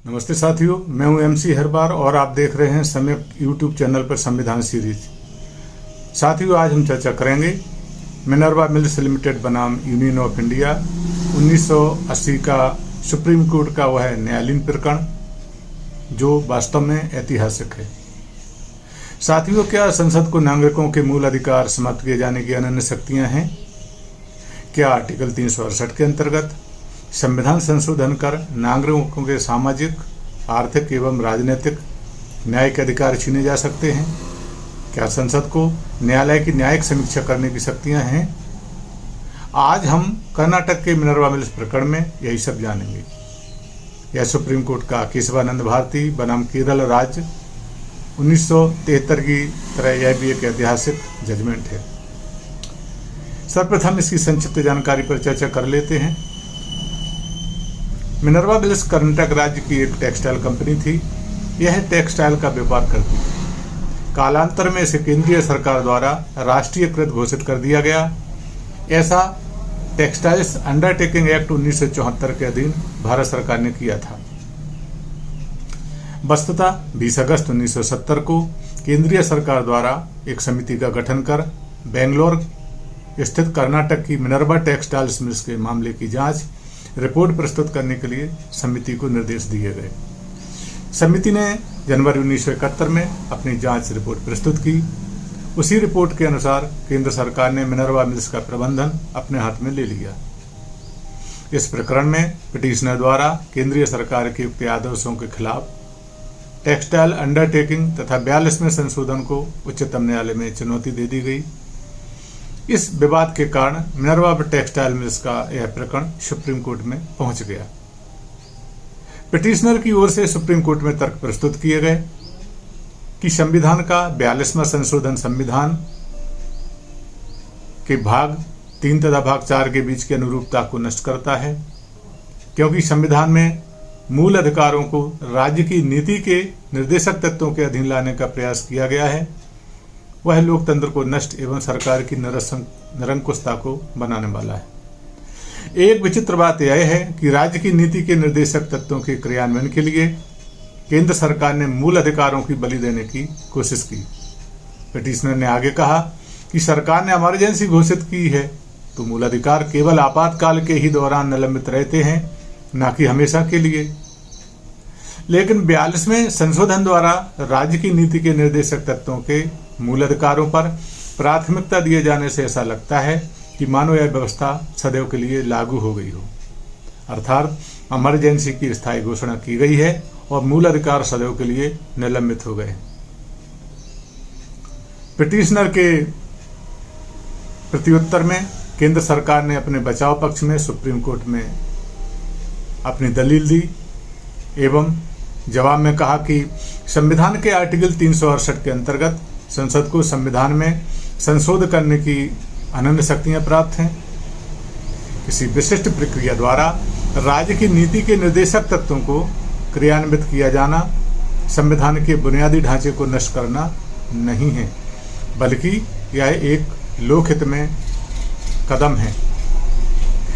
नमस्ते साथियों, मैं हूं एमसी हरबार और आप देख रहे हैं सम्यक यूट्यूब चैनल पर संविधान सीरीज। साथियों, आज हम चर्चा करेंगे मिनर्वा मिल्स लिमिटेड बनाम यूनियन ऑफ इंडिया 1980 का सुप्रीम कोर्ट का वह न्यायालयीन प्रकरण जो वास्तव में ऐतिहासिक है। साथियों, क्या संसद को नागरिकों के मूल अधिकार समाप्त किए जाने की अनन्य शक्तियां हैं? क्या आर्टिकल 368 के अंतर्गत संविधान संशोधन कर नागरिकों के सामाजिक, आर्थिक एवं राजनीतिक न्याय के अधिकार छीने जा सकते हैं? क्या संसद को न्यायालय की न्यायिक समीक्षा करने की शक्तियां हैं? आज हम कर्नाटक के मिनर्वा मिल्स प्रकरण में यही सब जानेंगे। यह सुप्रीम कोर्ट का केशवानंद भारती बनाम केरल राज्य 1973 की तरह यह भी एक ऐतिहासिक जजमेंट है। सर्वप्रथम इसकी संक्षिप्त जानकारी पर चर्चा कर लेते हैं। मिनर्वा मिल्स कर्नाटक राज्य की एक टेक्सटाइल कंपनी थी। यह टेक्सटाइल का व्यापार करती थी। कालांतर में इसे केंद्रीय सरकार द्वारा राष्ट्रीयकृत घोषित कर दिया गया। ऐसा टेक्सटाइल्स अंडरटेकिंग एक्ट 1974 के अधीन भारत सरकार ने किया था। वस्तुतः 20 अगस्त 1970 को केंद्रीय सरकार द्वारा एक समिति का गठन कर बेंगलोर स्थित कर्नाटक की मिनर्वा टेक्सटाइल्स मिल्स के मामले की जांच रिपोर्ट प्रस्तुत करने के लिए समिति को निर्देश दिए गए। समिति ने जनवरी 1971 में अपनी जांच रिपोर्ट प्रस्तुत की। उसी रिपोर्ट के अनुसार केंद्र सरकार ने मिनर्वा मिल्स का प्रबंधन अपने हाथ में ले लिया। इस प्रकरण में पिटीशनर द्वारा केंद्रीय सरकार के उक्त आदेशों के खिलाफ टेक्सटाइल अंडरटेकिंग तथा 42वें संशोधन को उच्चतम न्यायालय में चुनौती दे दी गई। इस विवाद के कारण मिनर्वा टेक्सटाइल मिल्स का यह प्रकरण सुप्रीम कोर्ट में पहुंच गया। पिटीशनर की ओर से सुप्रीम कोर्ट में तर्क प्रस्तुत किए गए कि संविधान का 42वां संशोधन संविधान के भाग 3 तथा भाग 4 के बीच की अनुरूपता को नष्ट करता है, क्योंकि संविधान में मूल अधिकारों को राज्य की नीति के निर्देशक तत्वों के अधीन लाने का प्रयास किया गया है। वह लोकतंत्र को नष्ट एवं सरकार की निरंकुशता को बनाने वाला है। एक विचित्र बात यह है कि राज्य की नीति के निर्देशक तत्वों के क्रियान्वयन के लिए केंद्र सरकार ने मूल अधिकारों की बलि देने की कोशिश की। पिटीशनर ने आगे कहा कि सरकार ने इमरजेंसी घोषित की है तो मूल अधिकार केवल आपातकाल के ही दौरान निलंबित रहते हैं, न कि हमेशा के लिए। लेकिन 42वें संशोधन द्वारा राज्य की नीति के निर्देशक तत्वों के मूल अधिकारों पर प्राथमिकता दिए जाने से ऐसा लगता है कि मानो यह व्यवस्था सदैव के लिए लागू हो गई हो, अर्थात इमरजेंसी की स्थायी घोषणा की गई है और मूल अधिकार सदैव के लिए निलंबित हो गए। पिटीशनर के प्रत्युत्तर में केंद्र सरकार ने अपने बचाव पक्ष में सुप्रीम कोर्ट में अपनी दलील दी एवं जवाब में कहा कि संविधान के आर्टिकल 368 के अंतर्गत संसद को संविधान में संशोधन करने की अनन्य शक्तियां प्राप्त हैं। किसी विशिष्ट प्रक्रिया द्वारा राज्य की नीति के निर्देशक तत्वों को क्रियान्वित किया जाना संविधान के बुनियादी ढांचे को नष्ट करना नहीं है, बल्कि यह एक लोकहित में कदम है।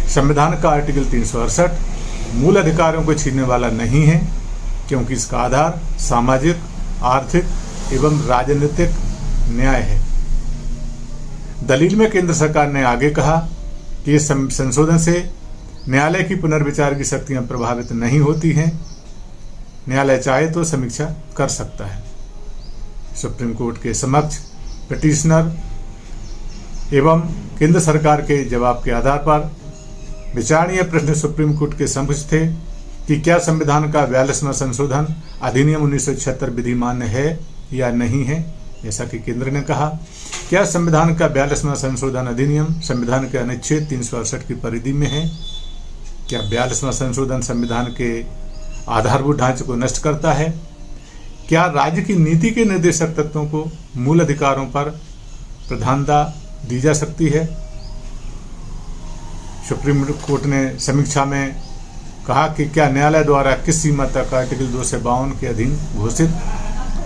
संविधान का आर्टिकल 368 मूल अधिकारों को छीनने वाला नहीं है, क्योंकि इसका आधार सामाजिक, आर्थिक एवं राजनीतिक न्याय है। दलील में केंद्र सरकार ने आगे कहा कि इस संशोधन से न्यायालय की पुनर्विचार की शक्तियां प्रभावित नहीं होती हैं। न्यायालय चाहे तो समीक्षा कर सकता है। सुप्रीम कोर्ट के समक्ष पिटीशनर एवं केंद्र सरकार के जवाब के आधार पर विचारणीय प्रश्न सुप्रीम कोर्ट के समक्ष थे कि क्या संविधान का 42वां संशोधन अधिनियम 1976 विधिमान्य है या नहीं है, जैसा कि केंद्र ने कहा। क्या संविधान का 42वां संशोधन अधिनियम संविधान के अनुच्छेद 368 की परिधि में है? क्या 42वां संशोधन संविधान के आधारभूत ढांचे को नष्ट करता है? क्या राज्य की नीति के निर्देशक तत्वों को मूल अधिकारों पर प्रधानता दी जा सकती है? सुप्रीम कोर्ट ने समीक्षा में कहा कि क्या न्यायालय द्वारा किस सीमा तक आर्टिकल 252 के अधीन घोषित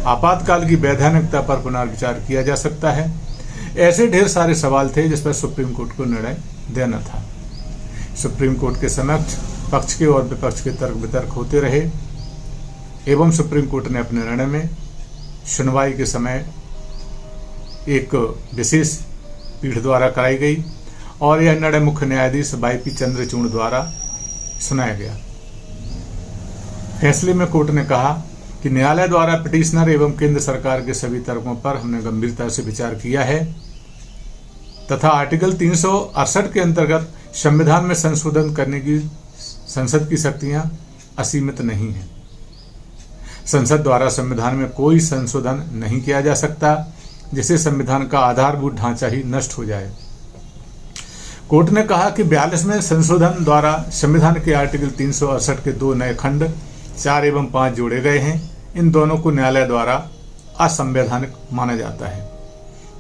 आपातकाल की वैधानिकता पर पुनर्विचार किया जा सकता है? ऐसे ढेर सारे सवाल थे जिस पर सुप्रीम कोर्ट को निर्णय देना था। सुप्रीम कोर्ट के समक्ष पक्ष के और विपक्ष के तर्क वितर्क होते रहे। एवं सुप्रीम कोर्ट ने अपने निर्णय में सुनवाई के समय एक विशेष पीठ द्वारा कराई गई और यह निर्णय मुख्य न्यायाधीश वाई.पी. चंद्रचूड़ द्वारा सुनाया गया। फैसले में कोर्ट ने कहा कि न्यायालय द्वारा पिटिशनर एवं केंद्र सरकार के सभी तर्कों पर हमने गंभीरता से विचार किया है तथा आर्टिकल 368 के अंतर्गत संविधान में संशोधन करने की संसद की शक्तियां असीमित नहीं हैं। संसद द्वारा संविधान में कोई संशोधन नहीं किया जा सकता जिससे संविधान का आधारभूत ढांचा ही नष्ट हो जाए। कोर्ट ने कहा कि 42वें संशोधन द्वारा संविधान के आर्टिकल 368 के 2 नए खंड 4 एवं 5 जोड़े गए हैं। इन दोनों को न्यायालय द्वारा असंवैधानिक माना जाता है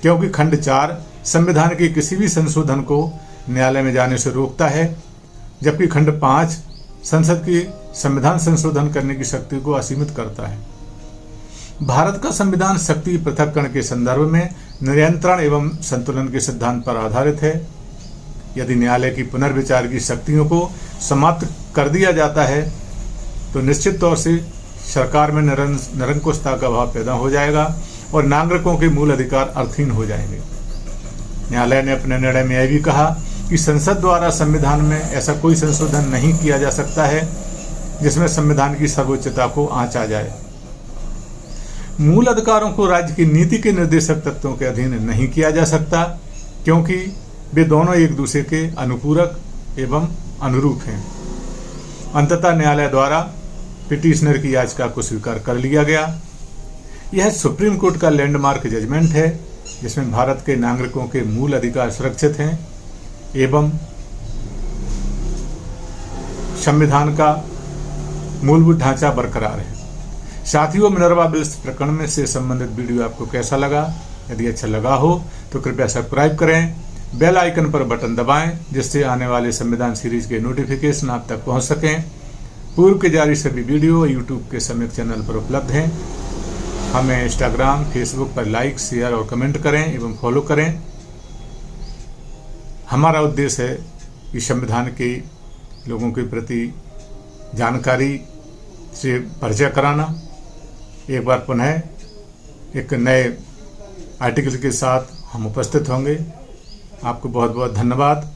क्योंकि खंड 4 संविधान के किसी भी संशोधन को न्यायालय में जाने से रोकता है, जबकि खंड 5 संसद की संविधान संशोधन करने की शक्ति को असीमित करता है। भारत का संविधान शक्ति पृथक्करण के संदर्भ में नियंत्रण एवं संतुलन के सिद्धांत पर आधारित है। यदि न्यायालय की पुनर्विचार की शक्तियों को समाप्त कर दिया जाता है तो निश्चित तौर से सरकार में निरंकुशता का भाव पैदा हो जाएगा और नागरिकों के मूल अधिकार अर्थहीन हो जाएंगे। न्यायालय ने अपने निर्णय में यह भी कहा कि संसद द्वारा संविधान में ऐसा कोई संशोधन नहीं किया जा सकता है जिसमें संविधान की सर्वोच्चता को आंच आ जाए। मूल अधिकारों को राज्य की नीति के निर्देशक तत्वों के अधीन नहीं किया जा सकता क्योंकि वे दोनों एक दूसरे के अनुपूरक एवं अनुरूप हैं। अंततः न्यायालय द्वारा पिटिशनर की याचिका को स्वीकार कर लिया गया। यह सुप्रीम कोर्ट का लैंडमार्क जजमेंट है जिसमें भारत के नागरिकों के मूल अधिकार सुरक्षित हैं एवं संविधान का मूलभूत ढांचा बरकरार है। साथियों, मिनर्वा बिल्स प्रकरण में से संबंधित वीडियो आपको कैसा लगा? यदि अच्छा लगा हो तो कृपया सब्सक्राइब करें, बेल आइकन पर बटन दबाएं जिससे आने वाले संविधान सीरीज के नोटिफिकेशन आप तक पहुंच सकें। पूर्व के जारी सभी वीडियो यूट्यूब के सम्यक चैनल पर उपलब्ध हैं। हमें इंस्टाग्राम, फेसबुक पर लाइक, शेयर और कमेंट करें एवं फॉलो करें। हमारा उद्देश्य है कि संविधान के लोगों के प्रति जानकारी से परिचय कराना। एक बार पुनः एक नए आर्टिकल के साथ हम उपस्थित होंगे। आपको बहुत बहुत धन्यवाद।